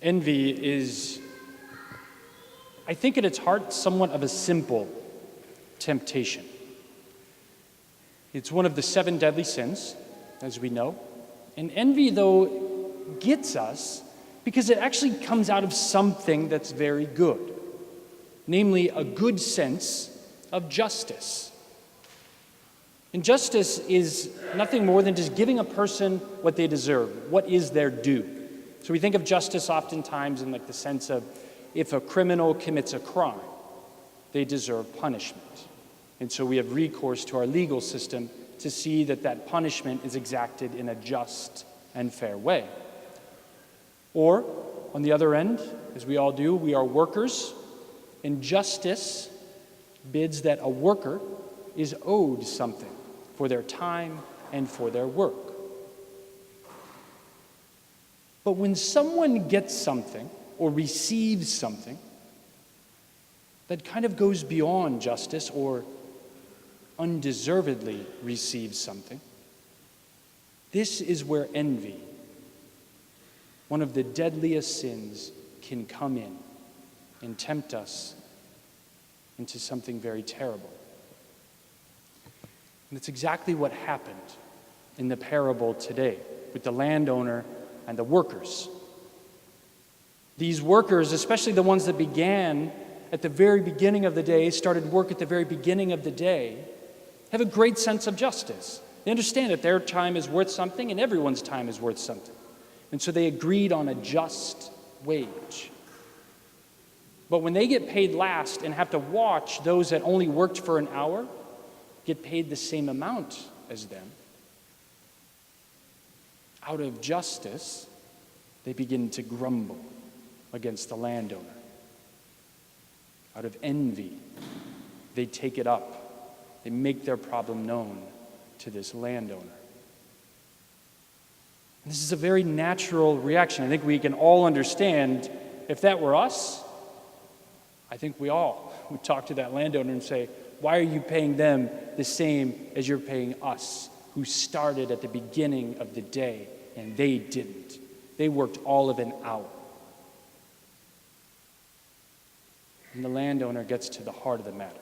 Envy is, I think at its heart, somewhat of a simple temptation. It's one of the 7 deadly sins, as we know. And envy, though, gets us because it actually comes out of something that's very good, namely a good sense of justice. And justice is nothing more than just giving a person what they deserve, what is their due. So we think of justice oftentimes in the sense of if a criminal commits a crime, they deserve punishment. And so we have recourse to our legal system to see that that punishment is exacted in a just and fair way. Or, on the other end, as we all do, we are workers, and justice bids that a worker is owed something for their time and for their work. But when someone gets something or receives something that kind of goes beyond justice or undeservedly receives something, this is where envy, one of the deadliest sins, can come in and tempt us into something very terrible. And it's exactly what happened in the parable today with the landowner and the workers. These workers, especially the ones that began at the very beginning of the day, started work at the very beginning of the day, have a great sense of justice. They understand that their time is worth something and everyone's time is worth something. And so they agreed on a just wage. But when they get paid last and have to watch those that only worked for an hour get paid the same amount as them, out of justice, they begin to grumble against the landowner. Out of envy, they take it up. They make their problem known to this landowner. And this is a very natural reaction. I think we can all understand if that were us, I think we all would talk to that landowner and say, why are you paying them the same as you're paying us, who started at the beginning of the day and they didn't? They worked all of an hour. And the landowner gets to the heart of the matter.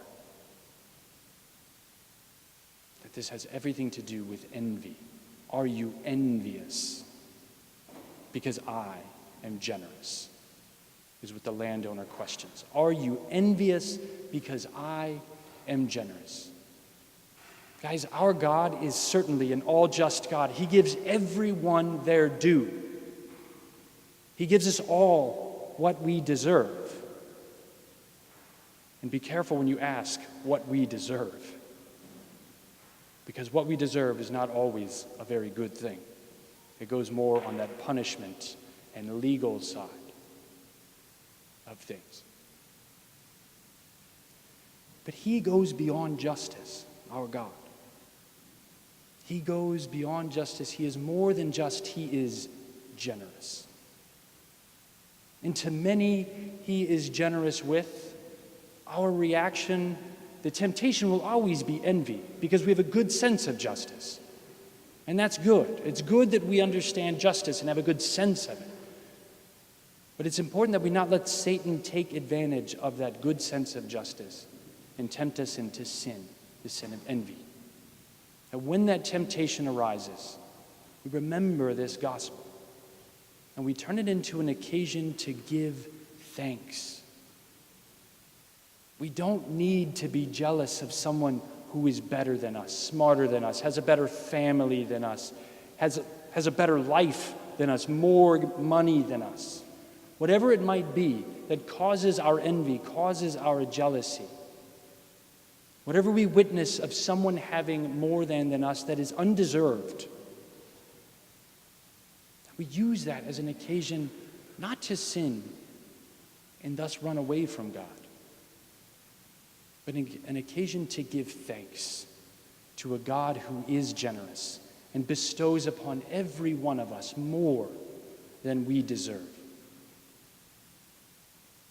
That this has everything to do with envy. Are you envious? Because I am generous, is what the landowner questions. Are you envious because I am generous? Guys, our God is certainly an all-just God. He gives everyone their due. He gives us all what we deserve. And be careful when you ask what we deserve, because what we deserve is not always a very good thing. It goes more on that punishment and legal side of things. But He goes beyond justice, our God. He goes beyond justice. He is more than just, He is generous. And to many, He is generous with. Our reaction, the temptation will always be envy, because we have a good sense of justice. And that's good. It's good that we understand justice and have a good sense of it. But it's important that we not let Satan take advantage of that good sense of justice and tempt us into sin, the sin of envy. And when that temptation arises, we remember this gospel and we turn it into an occasion to give thanks. We don't need to be jealous of someone who is better than us, smarter than us, has a better family than us, has a better life than us, more money than us. Whatever it might be that causes our envy, causes our jealousy. Whatever we witness of someone having more than us that is undeserved, we use that as an occasion not to sin and thus run away from God, but an occasion to give thanks to a God who is generous and bestows upon every one of us more than we deserve.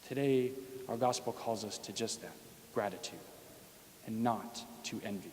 Today, our gospel calls us to just that, gratitude, and not to envy.